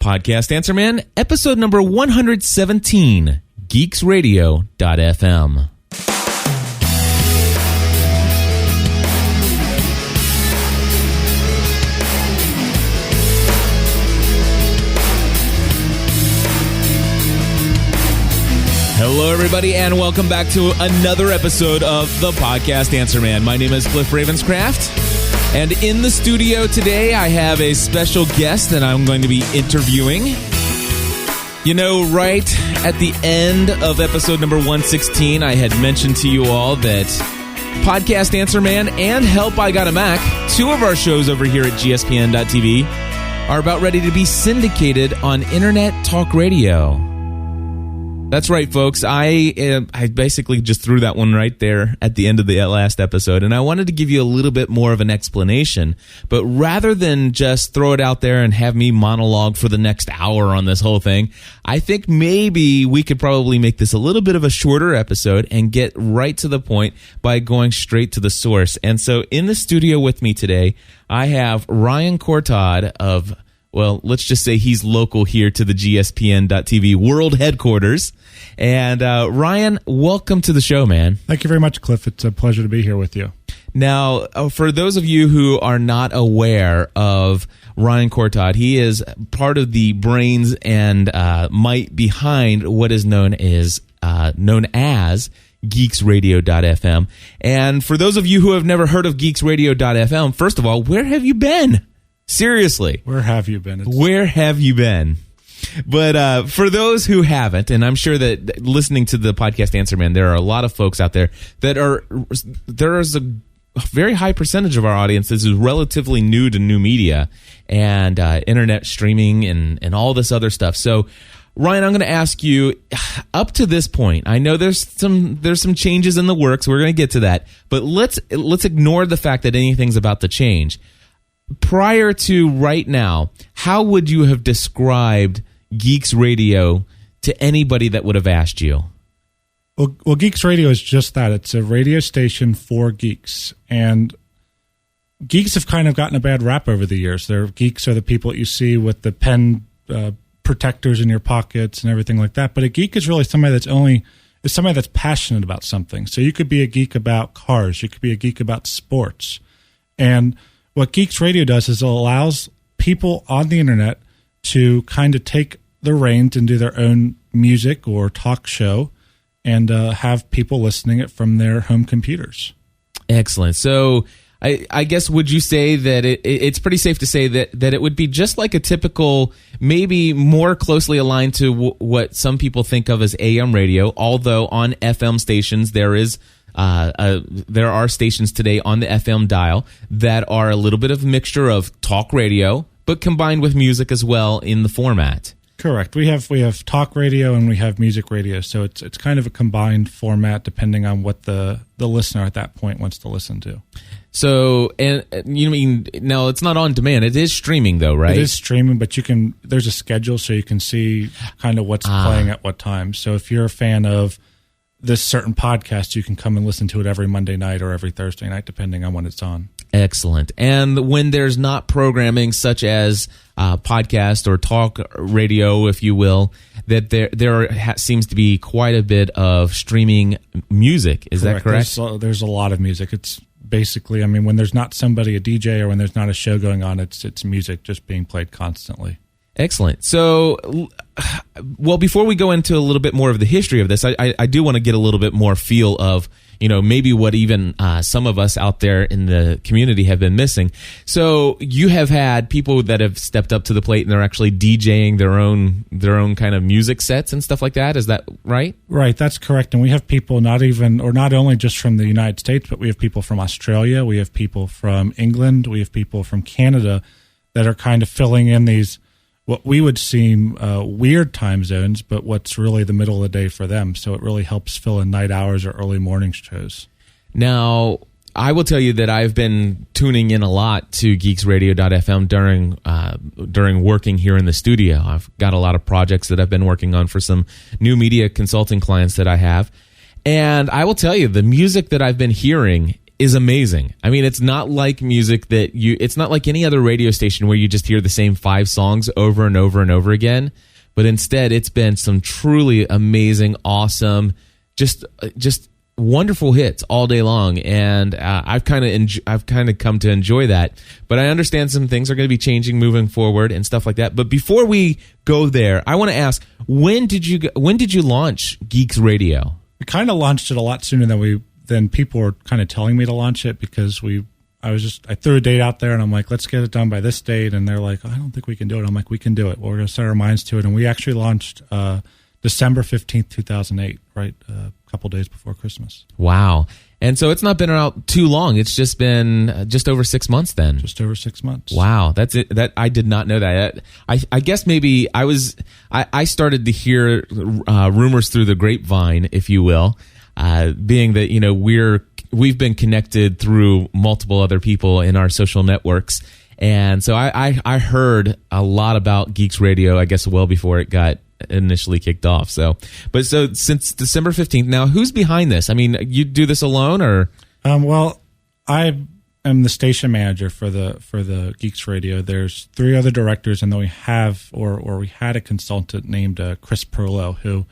Podcast Answer Man, episode number 117, geeksradio.fm. Hello, everybody, and welcome back to another episode of the Podcast Answer Man. My name is Cliff Ravenscraft, and in the studio today, I have a special guest that I'm going to be interviewing. You know, right at the end of episode number 116, I had mentioned to you all that Podcast Answer Man and Help I Got a Mac, two of our shows over here at gspn.tv, are about ready to be syndicated on Internet Talk Radio. That's right, folks. I basically just threw that one right there at the end of the last episode, and I wanted to give you a little bit more of an explanation. But rather than just throw it out there and have me monologue for the next hour on this whole thing, I think maybe we could probably make this a little bit of a shorter episode and get right to the point by going straight to the source. And so in the studio with me today, I have Ryan Courtauld of... Well, let's just say he's local here to the GSPN.TV world headquarters. And Ryan, welcome to the show, man. Thank you very much, Cliff. It's a pleasure to be here with you. Now, for those of you who are not aware of Ryan Courtauld, he is part of the brains and might behind what is known as geeksradio.fm. And for those of you who have never heard of geeksradio.fm, first of all, where have you been? Seriously. Where have you been? Where have you been? But for those who haven't, and I'm sure that listening to the Podcast Answer Man, there are a lot of folks out there there is a very high percentage of our audience that is relatively new to new media and internet streaming and all this other stuff. So, Ryan, I'm going to ask you, up to this point, I know there's some changes in the works. We're going to get to that. But let's ignore the fact that anything's about to change. Prior to right now, how would you have described Geeks Radio to anybody that would have asked you? Well, Geeks Radio is just that. It's a radio station for geeks. And geeks have kind of gotten a bad rap over the years. Geeks are the people that you see with the pen protectors in your pockets and everything like that. But a geek is really somebody that's passionate about something. So you could be a geek about cars. You could be a geek about sports. And what Geeks Radio does is it allows people on the internet to kind of take the reins and do their own music or talk show and have people listening it from their home computers. Excellent. So I guess would you say that it's pretty safe to say that it would be just like a typical, maybe more closely aligned to what some people think of as AM radio, although on FM stations there are stations today on the FM dial that are a little bit of a mixture of talk radio, but combined with music as well in the format. Correct. We have talk radio and we have music radio, so it's kind of a combined format depending on what the listener at that point wants to listen to. So, and you mean now it's not on demand? It is streaming, though, right? It is streaming, but there's a schedule so you can see kind of what's playing at what time. So if you're a fan of this certain podcast, you can come and listen to it every Monday night or every Thursday night, depending on when it's on. Excellent. And when there's not programming such as podcast or talk radio, if you will, that there seems to be quite a bit of streaming music. Is that correct? There's a lot of music. It's basically, when there's not somebody, a DJ, or when there's not a show going on, it's music just being played constantly. Excellent. So, well, before we go into a little bit more of the history of this, I do want to get a little bit more feel of, maybe what even some of us out there in the community have been missing. So you have had people that have stepped up to the plate and they're actually DJing their own kind of music sets and stuff like that. Is that right? Right. That's correct. And we have people not only just from the United States, but we have people from Australia. We have people from England. We have people from Canada that are kind of filling in these what we would seem weird time zones, but what's really the middle of the day for them. So it really helps fill in night hours or early morning shows. Now, I will tell you that I've been tuning in a lot to geeksradio.fm during working here in the studio. I've got a lot of projects that I've been working on for some new media consulting clients that I have. And I will tell you, the music that I've been hearing is amazing. I mean, it's not like music that it's not like any other radio station where you just hear the same 5 songs over and over and over again. But instead, it's been some truly amazing, awesome, just wonderful hits all day long, and I've kind of come to enjoy that. But I understand some things are going to be changing moving forward and stuff like that. But before we go there, I want to ask, when did you launch Geeks Radio? We kind of launched it a lot sooner than people were kind of telling me to launch it, because I threw a date out there and I'm like, let's get it done by this date, and they're like, I don't think we can do it. I'm like, we can do it. Well, we're going to set our minds to it, and we actually launched December 15th, 2008, right, a couple days before Christmas. Wow. And so it's not been out too long. It's just been just over 6 months then. Just over 6 months. Wow. That's it. That I did not know that. I guess maybe I started to hear rumors through the grapevine, if you will, being that, you know, we've been connected through multiple other people in our social networks. And so I heard a lot about Geeks Radio, I guess, well before it got initially kicked off. So since December 15th, now who's behind this? I mean, you do this alone, or? Well, I am the station manager for the Geeks Radio. There's 3 other directors, and then we had a consultant named Chris Perillo, who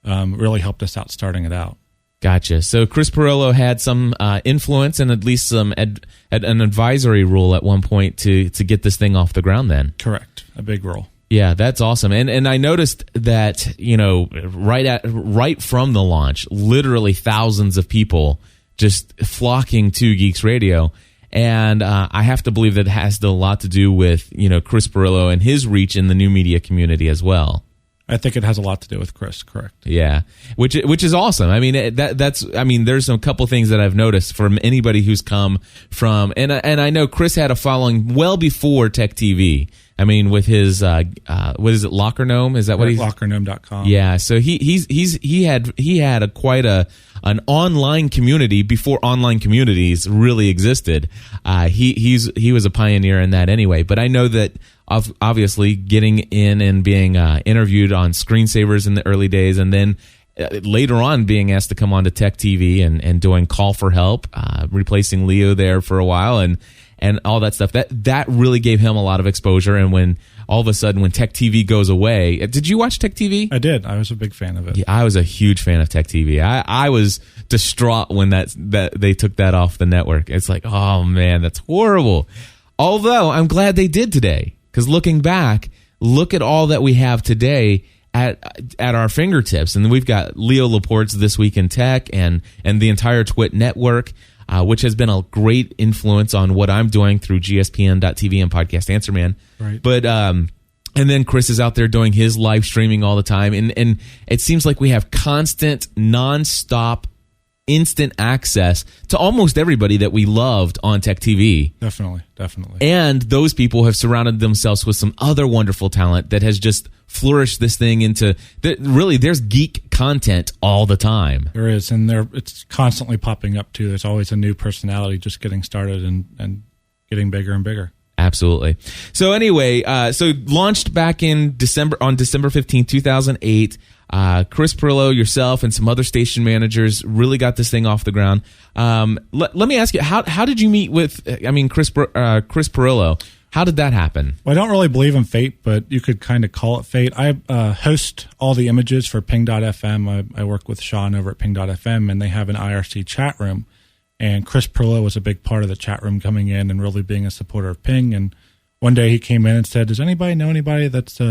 really helped us out starting it out. Gotcha. So Chris Perillo had some influence and at least some an advisory role at one point to get this thing off the ground then. Correct. A big role. Yeah, that's awesome. And I noticed that, you know, right from the launch, literally thousands of people just flocking to Geeks Radio. And I have to believe that it has a lot to do with, you know, Chris Perillo and his reach in the new media community as well. I think it has a lot to do with Chris, correct? Yeah, which is awesome. I mean, there's some couple things that I've noticed from anybody who's come from, and I know Chris had a following well before Tech TV. I mean, with his what is it, Locker Gnome? Is that what he's LockerGnome.com? Yeah, so he had quite an online community before online communities really existed. He was a pioneer in that anyway. But I know that obviously getting in and being interviewed on Screensavers in the early days, and then later on being asked to come on to Tech TV and doing Call for Help, replacing Leo there for a while, and all that stuff. That really gave him a lot of exposure. And when all of a sudden, when Tech TV goes away, did you watch Tech TV? I did. I was a big fan of it. Yeah, I was a huge fan of Tech TV. I was distraught when that they took that off the network. It's like, oh man, that's horrible. Although I'm glad they did today, because looking back, look at all that we have today at our fingertips. And we've got Leo Laporte's This Week in Tech and the entire Twit network, which has been a great influence on what I'm doing through GSPN.TV and Podcast Answer Man. Right. But and then Chris is out there doing his live streaming all the time, and it seems like we have constant, nonstop, instant access to almost everybody that we loved on Tech TV. Definitely. And those people have surrounded themselves with some other wonderful talent that has just flourished this thing into really, there's geek content all the time. There is, and it's constantly popping up too. There's always a new personality just getting started and getting bigger and bigger. Absolutely. So anyway, so launched back on December 15th, 2008. Chris Perillo, yourself, and some other station managers really got this thing off the ground. Let me ask you, how did you meet with, Chris Perillo? How did that happen? Well, I don't really believe in fate, but you could kind of call it fate. I host all the images for Ping.fm. I work with Sean over at Ping.fm, and they have an IRC chat room. And Chris Perillo was a big part of the chat room, coming in and really being a supporter of Ping. And one day he came in and said, does anybody know anybody that's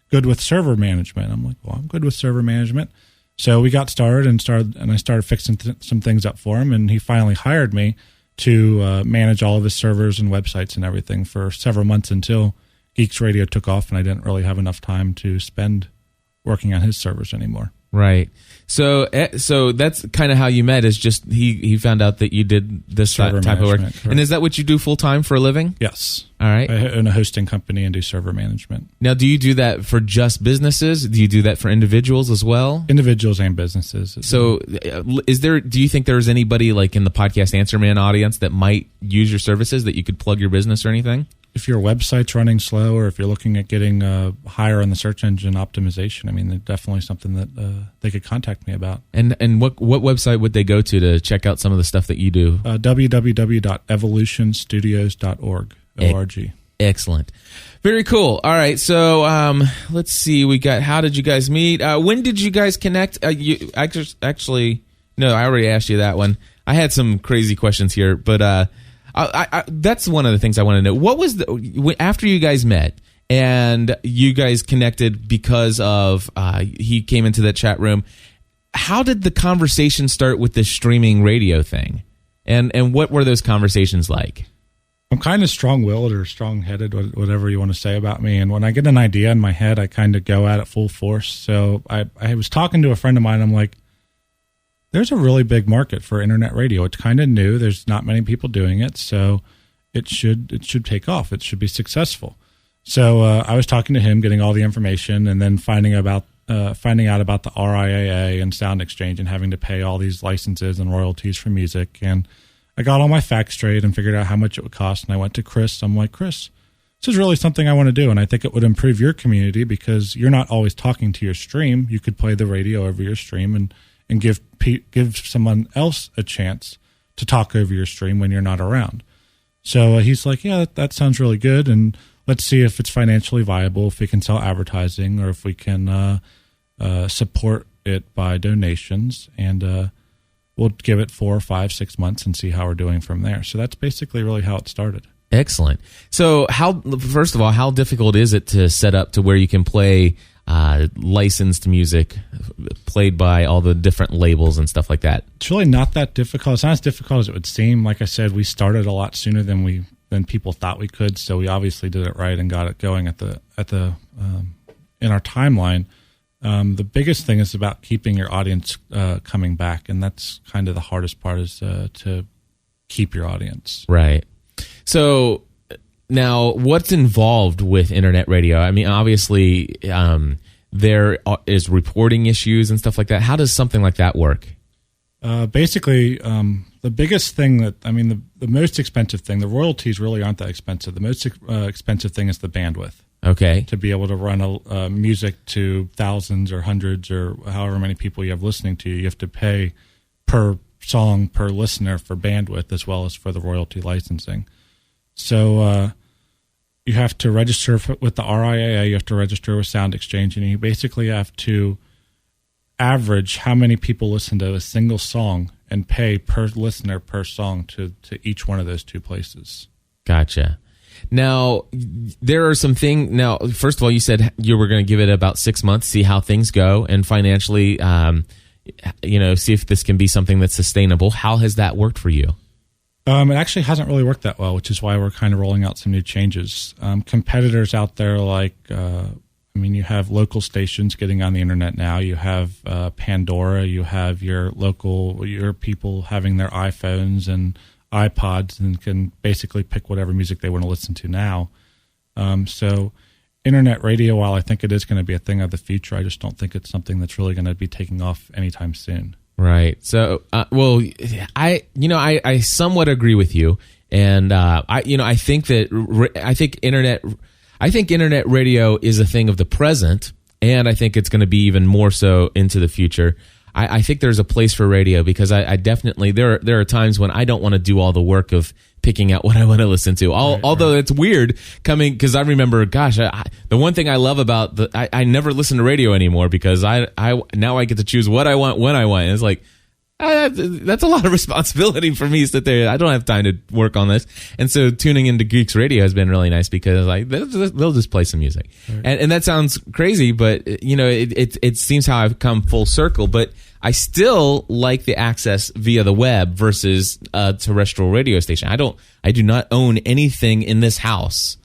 good with server management? I'm like, well, I'm good with server management. So we got started, and I started fixing some things up for him, and he finally hired me to manage all of his servers and websites and everything for several months until Geeks Radio took off, and I didn't really have enough time to spend working on his servers anymore. Right. So that's kind of how you met, is just he found out that you did this type of work. Correct. And is that what you do full time for a living? Yes. All right. I own a hosting company and do server management. Now, do you do that for just businesses? Do you do that for individuals as well? Individuals and businesses. So do you think there's anybody like in the Podcast Answer Man audience that might use your services that you could plug your business or anything? if your website's running slow, or if you're looking at getting higher on the search engine optimization, I mean, they're definitely something that they could contact me about. And what website would they go to check out some of the stuff that you do? www.evolutionstudios.org. O-R-G. Excellent. Very cool. All right. So let's see. We got, how did you guys meet? When did you guys connect? You actually, no, I already asked you that one. I had some crazy questions here, but that's one of the things I want to know. What was after you guys met and you guys connected because of he came into that chat room, how did the conversation start with this streaming radio thing? And what were those conversations like? I'm kind of strong-willed or strong-headed, whatever you want to say about me. And when I get an idea in my head, I kind of go at it full force. So I was talking to a friend of mine. I'm like, there's a really big market for internet radio. It's kind of new. There's not many people doing it, so it should take off. It should be successful. So I was talking to him, getting all the information, and then finding out about the RIAA and Sound Exchange and having to pay all these licenses and royalties for music. And I got all my facts straight and figured out how much it would cost. And I went to Chris. I'm like, Chris, this is really something I want to do, and I think it would improve your community because you're not always talking to your stream. You could play the radio over your stream and give someone else a chance to talk over your stream when you're not around. So he's like, yeah, that sounds really good, and let's see if it's financially viable, if we can sell advertising, or if we can support it by donations, and we'll give it 4, 5, 6 months and see how we're doing from there. So that's basically really how it started. Excellent. So first of all, how difficult is it to set up to where you can play licensed music played by all the different labels and stuff like that? It's really not that difficult. It's not as difficult as it would seem. Like I said, we started a lot sooner than people thought we could, so we obviously did it right and got it going at the in our timeline. The biggest thing is about keeping your audience coming back, and that's kind of the hardest part, is to keep your audience. Right. So now, what's involved with internet radio? I mean, obviously, there is reporting issues and stuff like that. How does something like that work? Basically, the biggest thing the most expensive thing, the royalties really aren't that expensive. The most expensive thing is the bandwidth. Okay. To be able to run music to thousands or hundreds or however many people you have listening to you have to pay per song, per listener for bandwidth as well as for the royalty licensing. So you have to register with the RIAA, you have to register with Sound Exchange, and you basically have to average how many people listen to a single song and pay per listener per song to each one of those two places. Gotcha. Now, there are some things. Now, first of all, you said you were going to give it about 6 months, see how things go, and financially, see if this can be something that's sustainable. How has that worked for you? It actually hasn't really worked that well, which is why we're kind of rolling out some new changes. Competitors out there you have local stations getting on the internet now. You have Pandora. You have your people having their iPhones and iPods and can basically pick whatever music they want to listen to now. So internet radio, while I think it is going to be a thing of the future, I just don't think it's something that's really going to be taking off anytime soon. Right. So, I somewhat agree with you, and I think internet radio is a thing of the present, and I think it's going to be even more so into the future. I think there's a place for radio because I definitely there are times when I don't want to do all the work of picking out what I want to listen to. Although it's weird coming, because I remember, the one thing I love about I never listen to radio anymore because I now I get to choose what I want when I want. And it's like, that's a lot of responsibility for me to sit there. I don't have time to work on this. And so tuning into Geeks Radio has been really nice because they'll just play some music. Right. And that sounds crazy, but it seems how I've come full circle. But I still like the access via the web versus a terrestrial radio station. I do not own anything in this house.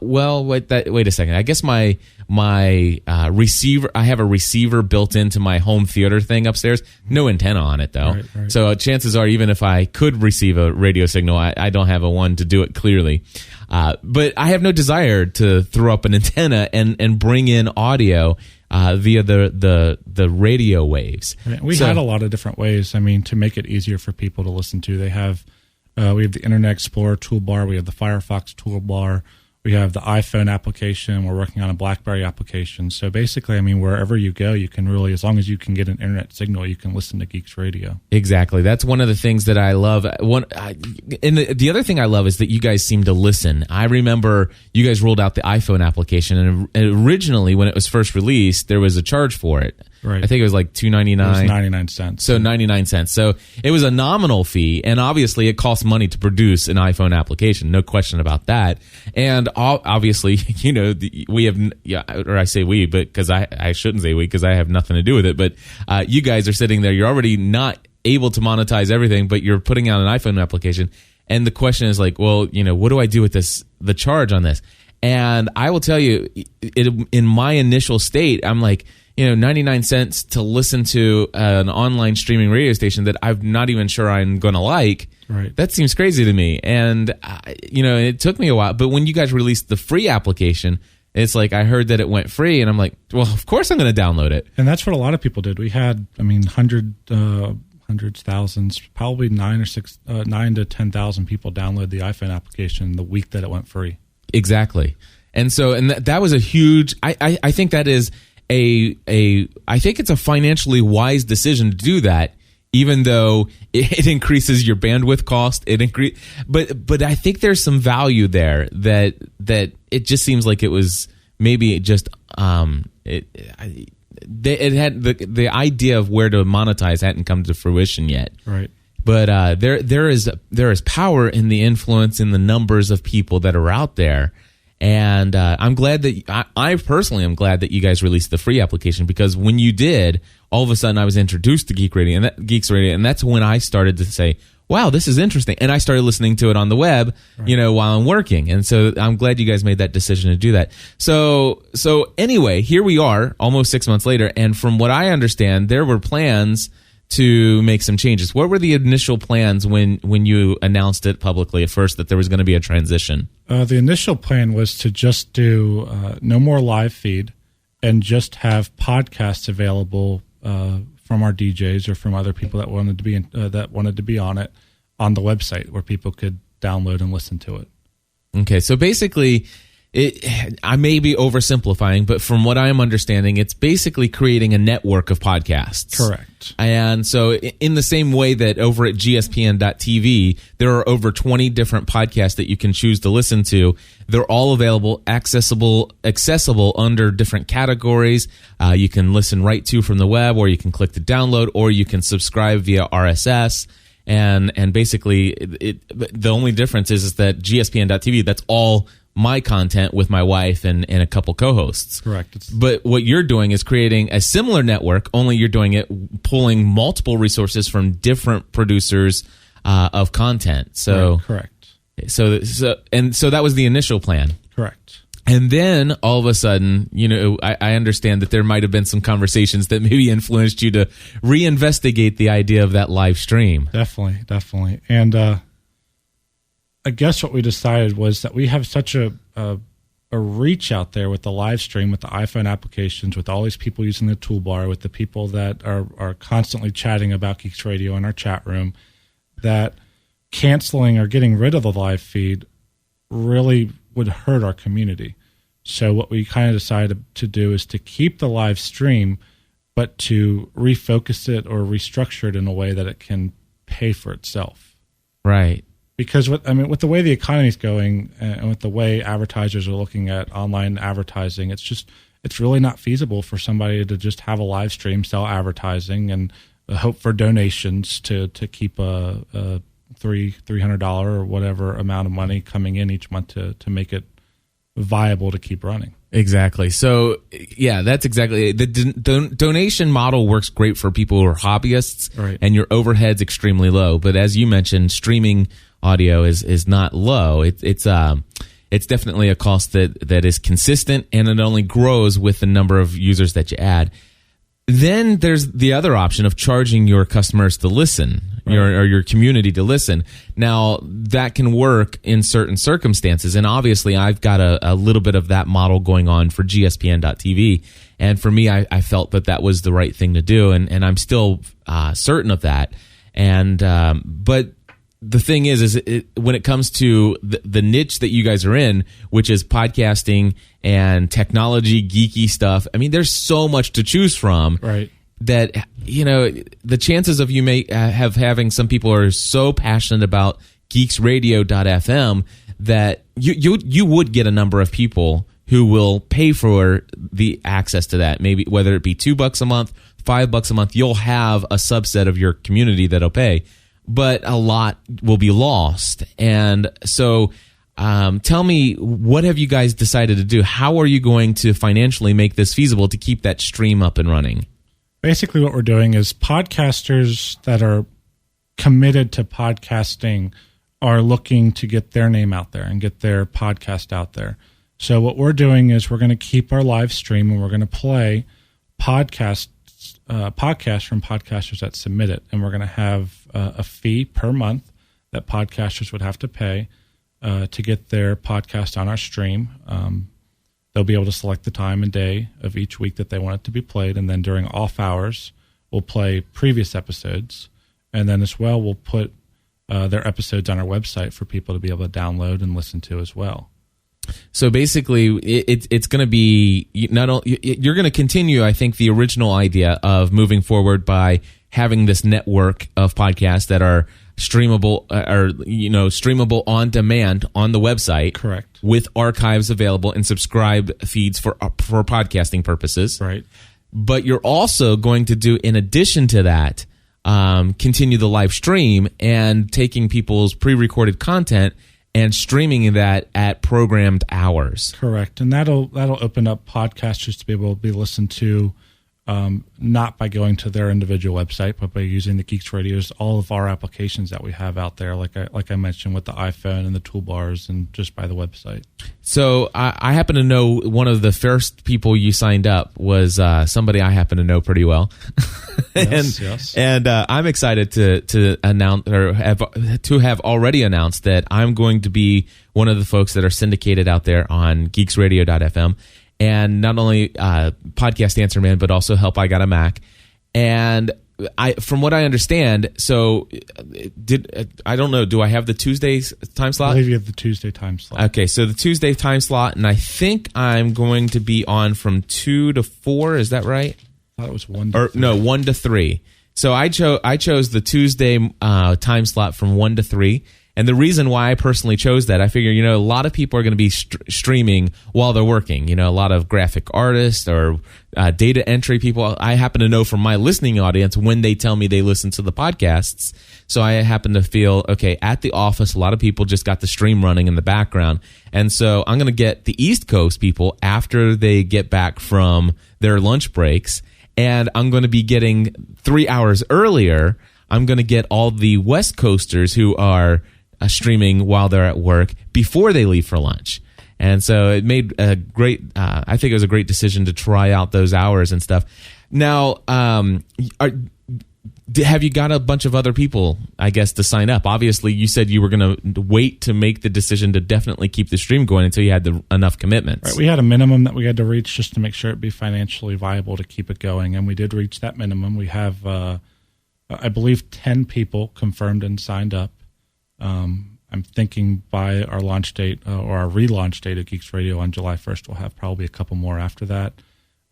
Wait a second. I guess my receiver, I have a receiver built into my home theater thing upstairs. No antenna on it though. Right. So chances are, even if I could receive a radio signal, I don't have a one to do it clearly. But I have no desire to throw up an antenna and bring in audio via the radio waves. Right. We had a lot of different ways. To make it easier for people to listen to. We have the Internet Explorer toolbar. We have the Firefox toolbar. We have the iPhone application. We're working on a BlackBerry application. So basically, I mean, wherever you go, you can really, as long as you can get an internet signal, you can listen to Geeks Radio. Exactly. That's one of the things that I love. And the other thing I love is that you guys seem to listen. I remember you guys rolled out the iPhone application, and originally when it was first released, there was a charge for it. Right. I think it was like $2.99. It was 99 cents. So 99 cents. So it was a nominal fee, and obviously it costs money to produce an iPhone application. No question about that. And obviously, you know, we have, or I say we, but because I shouldn't say we because I have nothing to do with it. But you guys are sitting there. You're already not able to monetize everything, but you're putting out an iPhone application. And the question is like, well, you know, what do I do with this, the charge on this? And I will tell you, in my initial state, I'm like, you know, 99 cents to listen to an online streaming radio station that I'm not even sure I'm going to like. Right. That seems crazy to me. And, you know, it took me a while. But when you guys released the free application, it's like I heard that it went free, and I'm like, well, of course I'm going to download it. And that's what a lot of people did. We had, I mean, hundreds, thousands, probably 9 to 10,000 people download the iPhone application the week that it went free. Exactly. And so, and that was a huge, I think that is I think it's a financially wise decision to do that, even though it increases your bandwidth cost. But I think there's some value there that it just seems like it was maybe just it had the idea of where to monetize hadn't come to fruition yet. Right. But there is power in the influence in the numbers of people that are out there. And I'm glad that I personally am glad that you guys released the free application, because when you did, all of a sudden I was introduced to Geeks Radio, and that's when I started to say, "Wow, this is interesting." And I started listening to it on the web, right, you know, while I'm working. And so I'm glad you guys made that decision to do that. So anyway, here we are, almost 6 months later, and from what I understand, there were plans to make some changes. What were the initial plans when you announced it publicly at first that there was going to be a transition? The initial plan was to just do no more live feed and just have podcasts available from our DJs or from other people that wanted to be on it on the website where people could download and listen to it. Okay, so basically, I may be oversimplifying, but from what I'm understanding, it's basically creating a network of podcasts. Correct. And so in the same way that over at gspn.tv, there are over 20 different podcasts that you can choose to listen to. They're all available, accessible under different categories. You can listen right to from the web, or you can click to download, or you can subscribe via RSS. And basically, the only difference is that gspn.tv, that's all my content with my wife and a couple co-hosts. Correct. But what you're doing is creating a similar network, only you're doing it pulling multiple resources from different producers of content. So right, correct. So that was the initial plan. Correct. And then all of a sudden, you know, I understand that there might have been some conversations that maybe influenced you to reinvestigate the idea of that live stream. Definitely. And I guess what we decided was that we have such a reach out there with the live stream, with the iPhone applications, with all these people using the toolbar, with the people that are constantly chatting about Geeks Radio in our chat room, that canceling or getting rid of the live feed really would hurt our community. So what we kind of decided to do is to keep the live stream, but to refocus it or restructure it in a way that it can pay for itself. Right. Because with the way the economy is going and with the way advertisers are looking at online advertising, it's really not feasible for somebody to just have a live stream, sell advertising, and hope for donations to keep a $300 or whatever amount of money coming in each month to make it viable to keep running. Exactly. So, yeah, that's exactly it. The donation model works great for people who are hobbyists, right, and your overhead's extremely low. But as you mentioned, streaming audio is not low. It's definitely a cost that is consistent, and it only grows with the number of users that you add. Then there's the other option of charging your customers to listen, right, or your community to listen. Now, that can work in certain circumstances, and obviously I've got a little bit of that model going on for gspn.tv, and for me, I felt that was the right thing to do, and I'm still certain of that. And but the thing is when it comes to the niche that you guys are in, which is podcasting and technology, geeky stuff, I mean, there's so much to choose from. Right. That, the chances of you having some people who are so passionate about geeksradio.fm that you would get a number of people who will pay for the access to that. Maybe whether it be $2 a month, $5 a month, you'll have a subset of your community that'll pay, but a lot will be lost. And so, tell me, what have you guys decided to do? How are you going to financially make this feasible to keep that stream up and running? Basically, what we're doing is podcasters that are committed to podcasting are looking to get their name out there and get their podcast out there. So what we're doing is we're going to keep our live stream and we're going to play podcasts from podcasters that submit it. And we're going to have a fee per month that podcasters would have to pay to get their podcast on our stream. They'll be able to select the time and day of each week that they want it to be played. And then during off hours, we'll play previous episodes. And then as well, we'll put their episodes on our website for people to be able to download and listen to as well. So basically, it's going to be not only you're going to continue. I think the original idea of moving forward by having this network of podcasts that are streamable, streamable on demand on the website, correct, with archives available and subscribe feeds for podcasting purposes, right. But you're also going to do, in addition to that, continue the live stream and taking people's pre-recorded content and streaming that at programmed hours. Correct. And that'll open up podcasters to be able to be listened to, not by going to their individual website, but by using the Geeks Radio's, all of our applications that we have out there, like I mentioned, with the iPhone and the toolbars, and just by the website. So I happen to know one of the first people you signed up was somebody I happen to know pretty well. Yes. And I'm excited to announce, or to have already announced, that I'm going to be one of the folks that are syndicated out there on geeksradio.fm. And not only Podcast Answer Man, but also Help I Got a Mac. And from what I understand, so I don't know, do I have the Tuesday time slot? I believe you have the Tuesday time slot. Okay, so the Tuesday time slot, and I think I'm going to be on from 2 to 4. Is that right? I thought it was 1 to 3. No, 1 to 3. So I chose the Tuesday time slot from 1 to 3. And the reason why I personally chose that, I figure, a lot of people are going to be streaming while they're working. A lot of graphic artists or data entry people. I happen to know from my listening audience when they tell me they listen to the podcasts. So I happen to feel, okay, at the office, a lot of people just got the stream running in the background. And so I'm going to get the East Coast people after they get back from their lunch breaks. And I'm going to be getting 3 hours earlier, I'm going to get all the West Coasters who are streaming while they're at work before they leave for lunch. And so it made a great, I think it was a great decision to try out those hours and stuff. Now, have you got a bunch of other people, I guess, to sign up? Obviously, you said you were going to wait to make the decision to definitely keep the stream going until you had enough commitments. Right, we had a minimum that we had to reach just to make sure it'd be financially viable to keep it going, and we did reach that minimum. We have, I believe, 10 people confirmed and signed up. I'm thinking by our launch date or our relaunch date of Geeks Radio on July 1st, we'll have probably a couple more after that.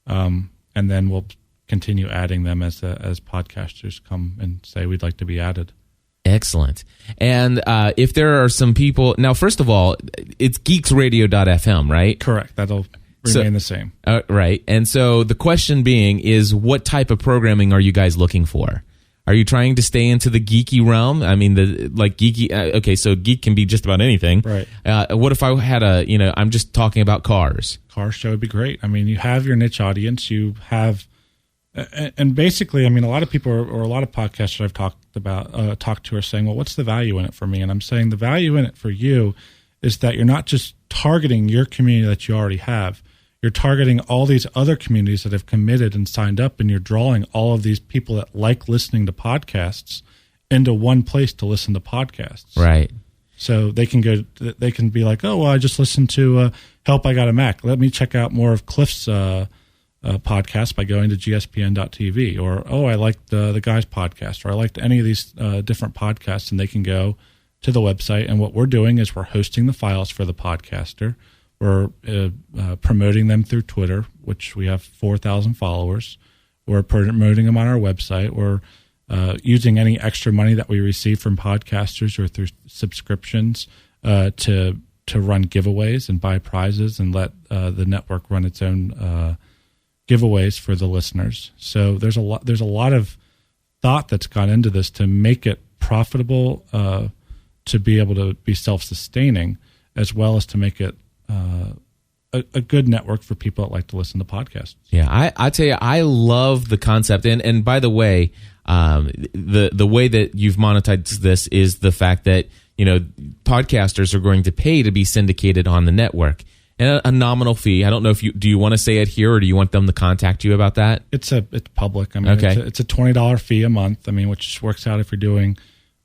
And then we'll continue adding them as podcasters come and say we'd like to be added. Excellent. And if there are some people, now, first of all, it's geeksradio.fm, right? Correct. That'll remain the same. Right. And so the question being is, what type of programming are you guys looking for? Are you trying to stay into the geeky realm? I mean, geeky. Okay, so geek can be just about anything. Right. What if I had I'm just talking about cars? Car show would be great. I mean, you have your niche audience. You have, and basically, I mean, a lot of people or a lot of podcasters I've talked to are saying, well, what's the value in it for me? And I'm saying the value in it for you is that you're not just targeting your community that you already have. You're targeting all these other communities that have committed and signed up, and you're drawing all of these people that like listening to podcasts into one place to listen to podcasts. Right. So they can be like, oh, well, I just listened to Help I Got a Mac. Let me check out more of Cliff's podcast by going to gspn.tv. Or, oh, I liked the guy's podcast, or I liked any of these different podcasts, and they can go to the website. And what we're doing is we're hosting the files for the podcaster. We're promoting them through Twitter, which we have 4,000 followers. We're promoting them on our website. We're using any extra money that we receive from podcasters or through subscriptions to run giveaways and buy prizes and let the network run its own giveaways for the listeners. So there's a lot of thought that's gone into this to make it profitable, to be able to be self-sustaining, as well as to make it a good network for people that like to listen to podcasts. Yeah, I tell you, I love the concept. And by the way, the way that you've monetized this is the fact that, podcasters are going to pay to be syndicated on the network. And a nominal fee. I don't know if do you want to say it here, or do you want them to contact you about that? It's public. I mean, okay. It's a $20 fee a month. I mean, which works out if you're doing,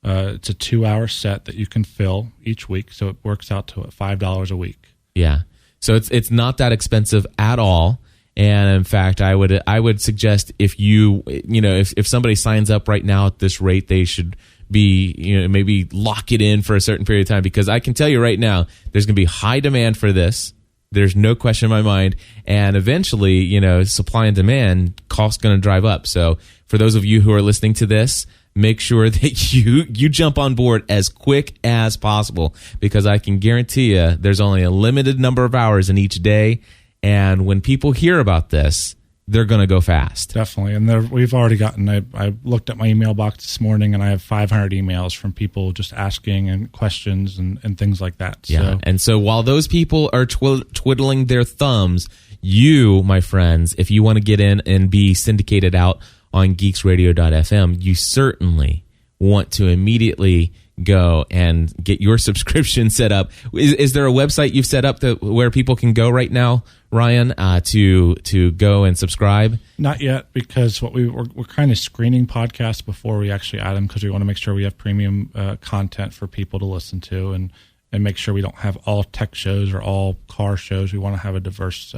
it's a 2-hour set that you can fill each week. So it works out to $5 a week. Yeah. So it's not that expensive at all. And in fact, I would suggest if if somebody signs up right now at this rate, they should be, maybe lock it in for a certain period of time, because I can tell you right now, there's going to be high demand for this. There's no question in my mind. And eventually, supply and demand, costs going to drive up. So for those of you who are listening to this, make sure that you jump on board as quick as possible, because I can guarantee you there's only a limited number of hours in each day. And when people hear about this, they're going to go fast. Definitely. And we've already gotten, I looked at my email box this morning, and I have 500 emails from people just asking and questions and things like that. Yeah. So. And so while those people are twiddling their thumbs, you, my friends, if you want to get in and be syndicated out on geeksradio.fm, you certainly want to immediately go and get your subscription set up. Is there a website you've set up where people can go right now, Ryan, to go and subscribe? Not yet, because we're kind of screening podcasts before we actually add them, because we want to make sure we have premium content for people to listen to, and make sure we don't have all tech shows or all car shows. We want to have a diverse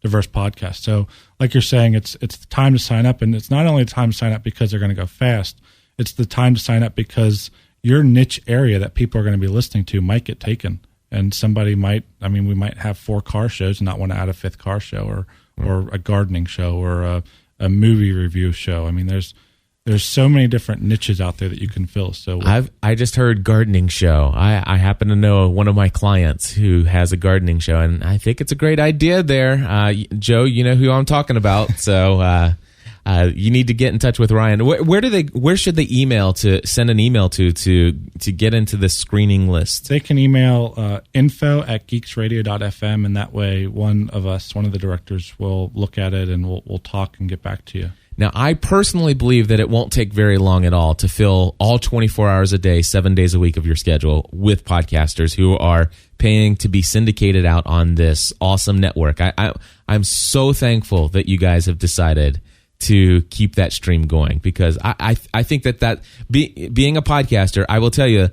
podcast. So like you're saying, it's the time to sign up, and it's not only the time to sign up because they're going to go fast. It's the time to sign up because your niche area that people are going to be listening to might get taken, and somebody we might have 4 car shows and not want to add a 5th car show or a gardening show or a movie review show. I mean, there's so many different niches out there that you can fill. So I just heard gardening show. I happen to know one of my clients who has a gardening show, and I think it's a great idea there. Joe, you know who I'm talking about. So you need to get in touch with Ryan. Where should they email to send an email to get into the screening list? They can email info@geeksradio.fm, and that way one of the directors will look at it, and we'll talk and get back to you. Now, I personally believe that it won't take very long at all to fill all 24 hours a day, 7 days a week of your schedule with podcasters who are paying to be syndicated out on this awesome network. I'm so thankful that you guys have decided to keep that stream going, because I think that being a podcaster, I will tell you,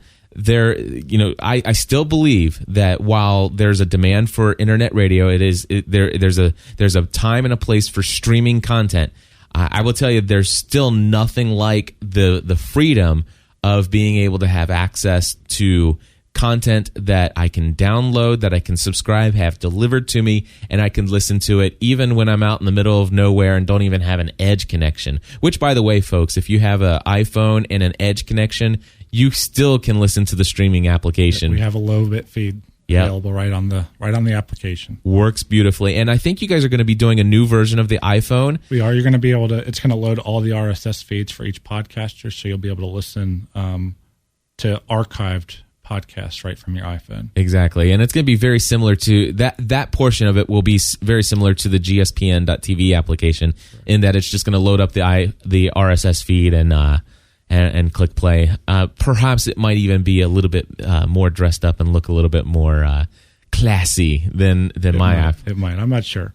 I still believe that while there's a demand for internet radio, there's a time and a place for streaming content. I will tell you, there's still nothing like the freedom of being able to have access to content that I can download, that I can subscribe, have delivered to me, and I can listen to it even when I'm out in the middle of nowhere and don't even have an Edge connection. Which, by the way, folks, if you have an iPhone and an Edge connection, you still can listen to the streaming application. We have a low bit feed. Yep. Available right on the application. Works beautifully. And I think you guys are going to be doing a new version of the iPhone. We are. You're going to be able to, it's going to load all the RSS feeds for each podcaster, so you'll be able to listen to archived podcasts right from your iPhone. Exactly. And it's going to be very similar to that portion of it will be very similar to the gspn.tv application, in that it's just going to load up the RSS feed and click play. Perhaps it might even be a little bit more dressed up and look a little bit more classy than my app. It might. I'm not sure.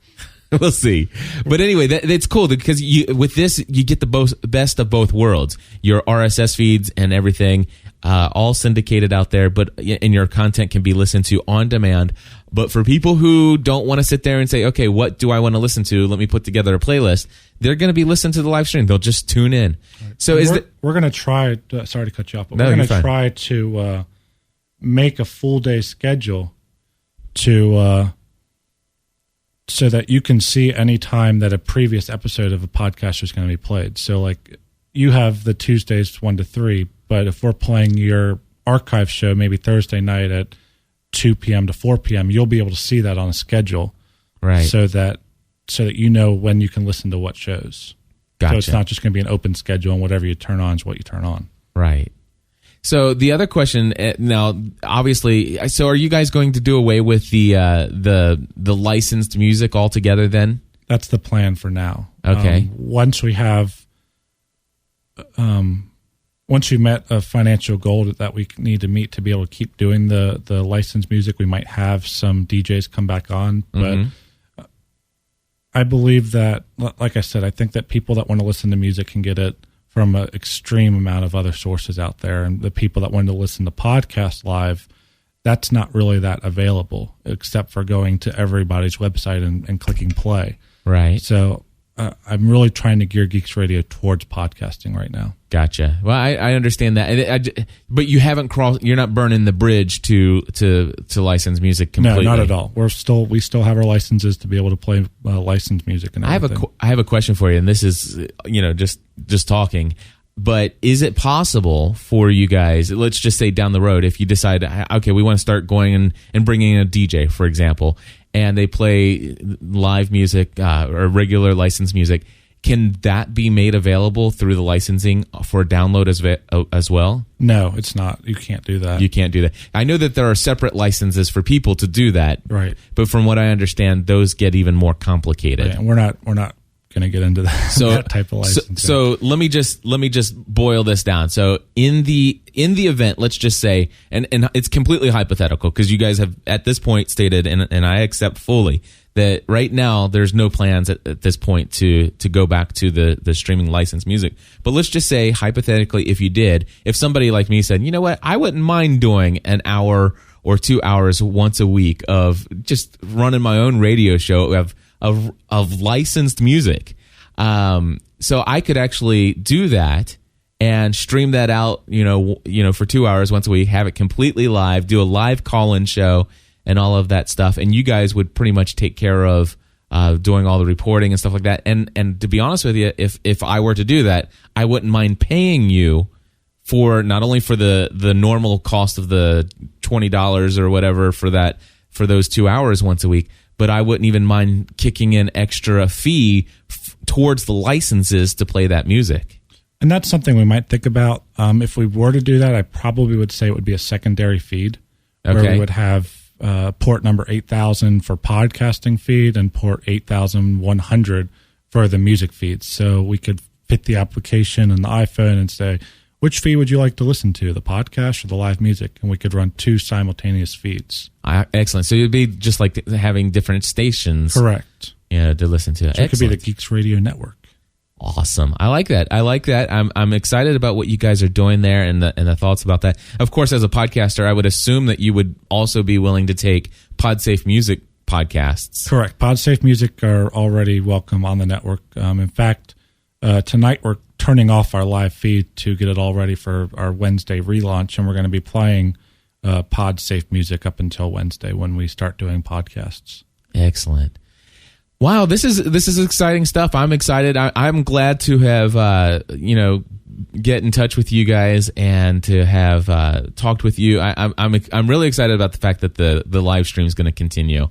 We'll see. But anyway, that's cool, because with this, you get the best of both worlds. Your RSS feeds and everything, all syndicated out there, and your content can be listened to on demand. But for people who don't want to sit there and say, okay, what do I want to listen to? Let me put together a playlist. They're going to be listening to the live stream. They'll just tune in. Right. So we're going to try, sorry to cut you off, but we're going to try to make a full day schedule to so that you can see any time that a previous episode of a podcast is going to be played. So like you have the Tuesdays 1 to 3, but if we're playing your archive show maybe Thursday night at 2 p.m. to 4 p.m., you'll be able to see that on a schedule, right? So that you know when you can listen to what shows. Gotcha. So it's not just going to be an open schedule and whatever you turn on is what you turn on. Right. So the other question now, obviously, so are you guys going to do away with the licensed music altogether? Then that's the plan for now. Okay. Once we met a financial goal that we need to meet to be able to keep doing the licensed music, we might have some DJs come back on. But I believe that, like I said, I think that people that want to listen to music can get it from an extreme amount of other sources out there. And the people that want to listen to podcasts live, that's not really that available, except for going to everybody's website and clicking play. Right. So I'm really trying to gear Geeks Radio towards podcasting right now. Gotcha. Well, I understand that, but you haven't crossed. You're not burning the bridge to license music completely. No, not at all. We still have our licenses to be able to play licensed music and everything. I have a question for you, and this is just talking. But is it possible for you guys? Let's just say down the road, if you decide, okay, we want to start going and bringing in a DJ, for example, and they play live music or regular licensed music. Can that be made available through the licensing for download as well? No, it's not. You can't do that. You can't do that. I know that there are separate licenses for people to do that. Right. But from what I understand, those get even more complicated. Right. And we're not going to get into that, that type of licensing. So let me just boil this down. So in the event, let's just say, and it's completely hypothetical because you guys have at this point stated, and I accept fully, that right now there's no plans at this point to go back to the streaming licensed music. But let's just say hypothetically, if somebody like me said, you know what, I wouldn't mind doing an hour or 2 hours once a week of just running my own radio show of licensed music. So I could actually do that and stream that out, for 2 hours once a week, have it completely live, do a live call-in show and all of that stuff. And you guys would pretty much take care of doing all the reporting and stuff like that. And to be honest with you, if I were to do that, I wouldn't mind paying you for not only for the normal cost of the $20 or whatever for those 2 hours once a week, but I wouldn't even mind kicking in extra fee towards the licenses to play that music. And that's something we might think about. If we were to do that, I probably would say it would be a secondary feed where we would have port number 8000 for podcasting feed and port 8100 for the music feeds. So we could fit the application and the iPhone and say, which feed would you like to listen to, the podcast or the live music? And we could run two simultaneous feeds. Excellent. So it'd be just like having different stations. Correct. To listen to. So it could be the Geeks Radio Network. Awesome. I like that. I'm excited about what you guys are doing there and the thoughts about that. Of course, as a podcaster, I would assume that you would also be willing to take PodSafe Music podcasts. Correct. PodSafe Music are already welcome on the network. In fact, tonight we're turning off our live feed to get it all ready for our Wednesday relaunch, and we're going to be playing PodSafe Music up until Wednesday when we start doing podcasts. Excellent. Wow, this is exciting stuff. I'm excited. I'm glad to have get in touch with you guys and to have talked with you. I'm really excited about the fact that the live stream is going to continue.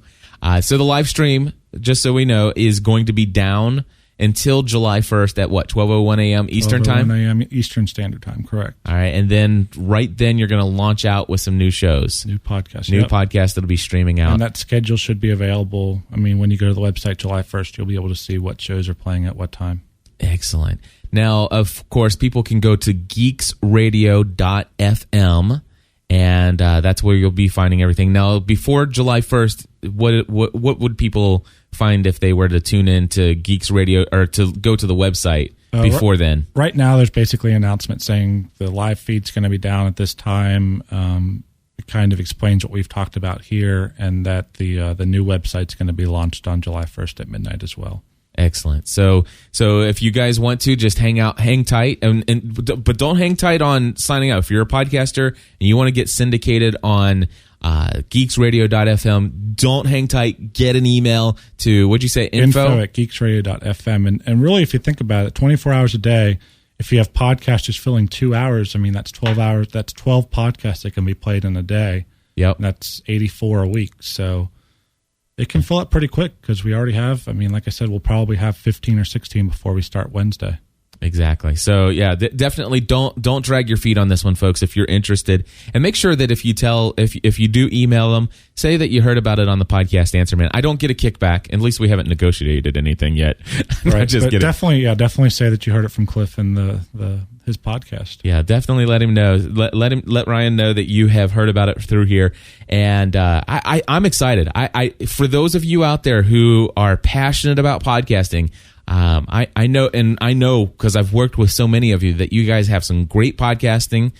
So the live stream, just so we know, is going to be down until July 1st at what, 12:01 a.m. Eastern time? 12:01 a.m. Eastern Standard Time, correct. All right, and then right then you're going to launch out with some new shows. New podcasts. New podcasts that'll be streaming out. And that schedule should be available. I mean, when you go to the website July 1st, you'll be able to see what shows are playing at what time. Excellent. Now, of course, people can go to geeksradio.fm, and that's where you'll be finding everything. Now, before July 1st, what would people find if they were to tune in to Geeks Radio or to go to the website before then? Right now, there's basically an announcement saying the live feed's going to be down at this time. It kind of explains what we've talked about here, and that the new website's going to be launched on July 1st at midnight as well. Excellent. So if you guys want to just hang tight, but don't hang tight on signing up. If you're a podcaster and you want to get syndicated on geeksradio.fm, don't hang tight. Get an email to, what'd you say, info at geeksradio.fm. And really, if you think about it, 24 hours a day, if you have podcasters filling 2 hours, I mean, that's 12 hours. That's 12 podcasts that can be played in a day. Yep. And that's 84 a week. So it can fill up pretty quick because we already have, I mean, like I said, we'll probably have 15 or 16 before we start Wednesday. Exactly. So yeah, definitely don't drag your feet on this one, folks, if you're interested. And make sure that if you do email them, say that you heard about it on the podcast Answer Man. I don't get a kickback. At least we haven't negotiated anything yet. Right. But definitely say that you heard it from Cliff in his podcast. Yeah, definitely let him know. Let Ryan know that you have heard about it through here. And I'm excited. For those of you out there who are passionate about podcasting, I know because I've worked with so many of you that you guys have some great podcasting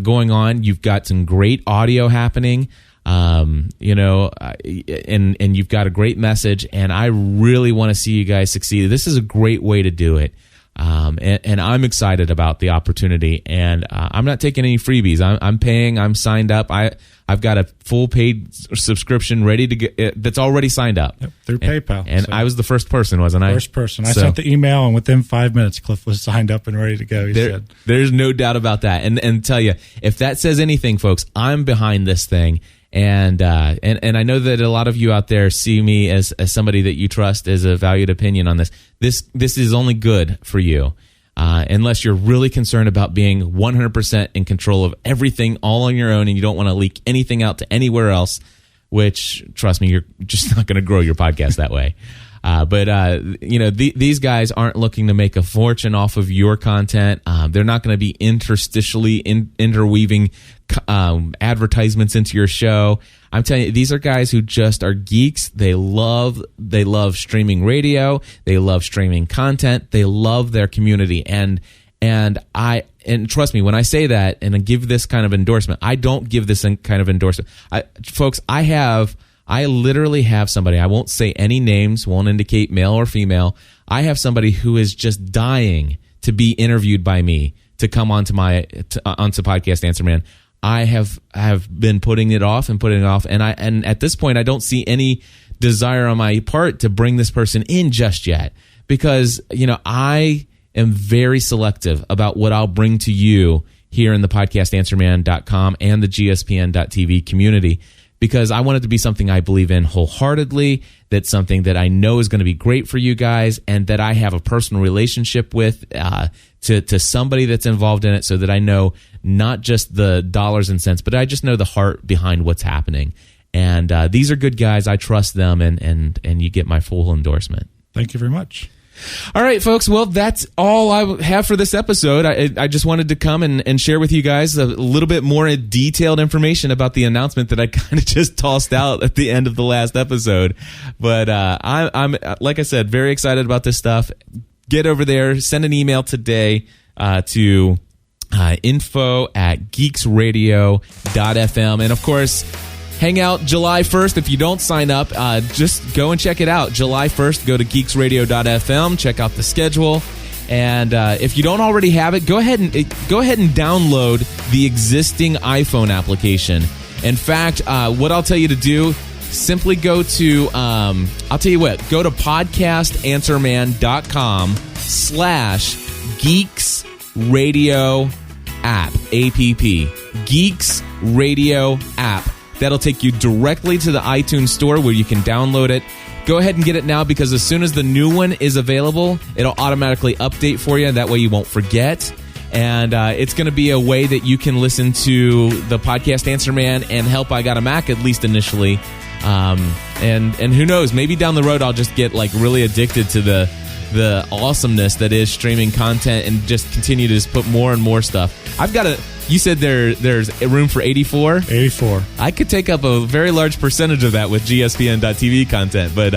going on. You've got some great audio happening, and you've got a great message. And I really want to see you guys succeed. This is a great way to do it. And I'm excited about the opportunity. And I'm not taking any freebies. I'm paying. I'm signed up. I've got a full paid subscription ready to get that's already signed up. Yep, through PayPal. And I was the first person, wasn't I? First person. I sent the email, and within 5 minutes, Cliff was signed up and ready to go. He said, "There's no doubt about that." And tell you, if that says anything, folks, I'm behind this thing. And I know that a lot of you out there see me as somebody that you trust as a valued opinion on this. This is only good for you. Unless you're really concerned about being 100% in control of everything all on your own and you don't want to leak anything out to anywhere else, which, trust me, you're just not going to grow your podcast that way. These guys aren't looking to make a fortune off of your content. They're not going to be interstitially interweaving advertisements into your show. I'm telling you, these are guys who just are geeks. They love streaming radio. They love streaming content. They love their community. And trust me, when I say that and I give this kind of endorsement, I don't give this kind of endorsement. Folks, I literally have somebody, I won't say any names, won't indicate male or female. I have somebody who is just dying to be interviewed by me to come onto Podcast Answer Man. I have been putting it off, and at this point I don't see any desire on my part to bring this person in just yet, because I am very selective about what I'll bring to you here in the podcastanswerman.com and the gspn.tv community, because I want it to be something I believe in wholeheartedly, that's something that I know is going to be great for you guys, and that I have a personal relationship with, to somebody that's involved in it, so that I know not just the dollars and cents, but I just know the heart behind what's happening. And these are good guys. I trust them, and you get my full endorsement. Thank you very much. All right, folks. Well, that's all I have for this episode. I just wanted to come and share with you guys a little bit more detailed information about the announcement that I kind of just tossed out at the end of the last episode. But I'm like I said, very excited about this stuff. Get over there. Send an email today to info@geeksradio.fm. And, of course, hang out July 1st. If you don't sign up, just go and check it out. July 1st, go to geeksradio.fm, check out the schedule. And if you don't already have it, go ahead and download the existing iPhone application. In fact, what I'll tell you to do, simply go to, go to podcastanswerman.com/geeksradio-app, A-P-P, Geeks Radio App. That'll take you directly to the iTunes store where you can download it. Go ahead and get it now, because as soon as the new one is available, it'll automatically update for you. That way you won't forget. And it's going to be a way that you can listen to the Podcast Answer Man and help I Got a Mac, at least initially. And who knows, maybe down the road I'll just get really addicted to the awesomeness that is streaming content and just continue to just put more and more stuff. You said there's a room for 84? 84. I could take up a very large percentage of that with gspn.tv content, but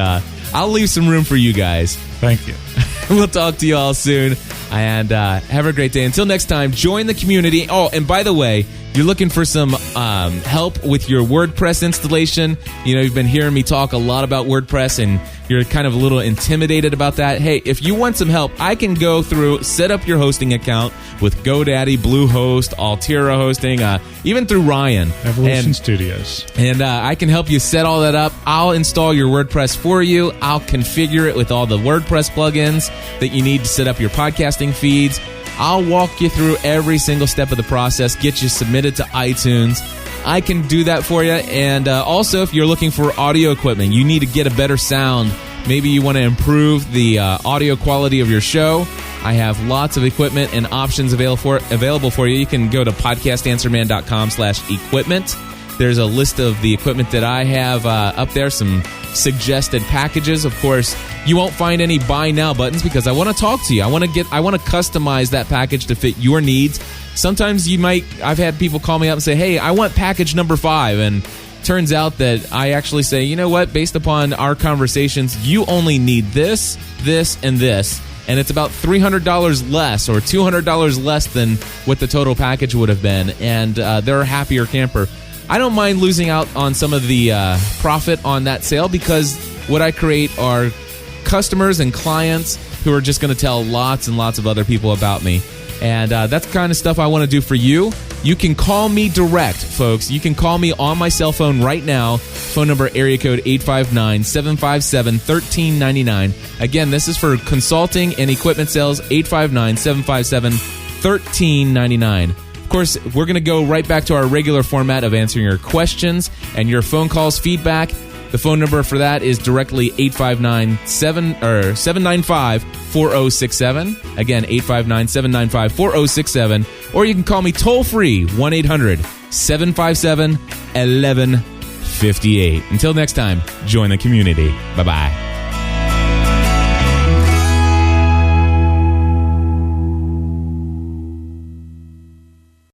I'll leave some room for you guys. Thank you. We'll talk to you all soon, and have a great day. Until next time, join the community. Oh, and by the way, you're looking for some help with your WordPress installation. You've been hearing me talk a lot about WordPress, and you're kind of a little intimidated about that, hey, if you want some help, I can go through, set up your hosting account with GoDaddy, Bluehost, Altera Hosting, even through Ryan. Evolution Studios. And I can help you set all that up. I'll install your WordPress for you. I'll configure it with all the WordPress plugins that you need to set up your podcasting feeds. I'll walk you through every single step of the process, get you submitted to iTunes. I can do that for you. And also, if you're looking for audio equipment, you need to get a better sound. Maybe you want to improve the audio quality of your show. I have lots of equipment and options available for you. You can go to podcastanswerman.com/equipment. There's a list of the equipment that I have up there, some suggested packages. Of course, you won't find any buy now buttons because I want to talk to you. I want to customize that package to fit your needs. Sometimes I've had people call me up and say, hey, I want package number 5. And turns out that I actually say, you know what, based upon our conversations, you only need this, this, and this. And it's about $300 less or $200 less than what the total package would have been. And they're a happier camper. I don't mind losing out on some of the profit on that sale because what I create are customers and clients who are just going to tell lots and lots of other people about me. And that's the kind of stuff I want to do for you. You can call me direct, folks. You can call me on my cell phone right now. Phone number, area code 859-757-1399. Again, this is for consulting and equipment sales, 859-757-1399. Of course, we're going to go right back to our regular format of answering your questions and your phone calls, feedback. The phone number for that is directly 795-4067. Again, 859-795-4067. Or you can call me toll-free, 1-800-757-1158. Until next time, join the community. Bye-bye.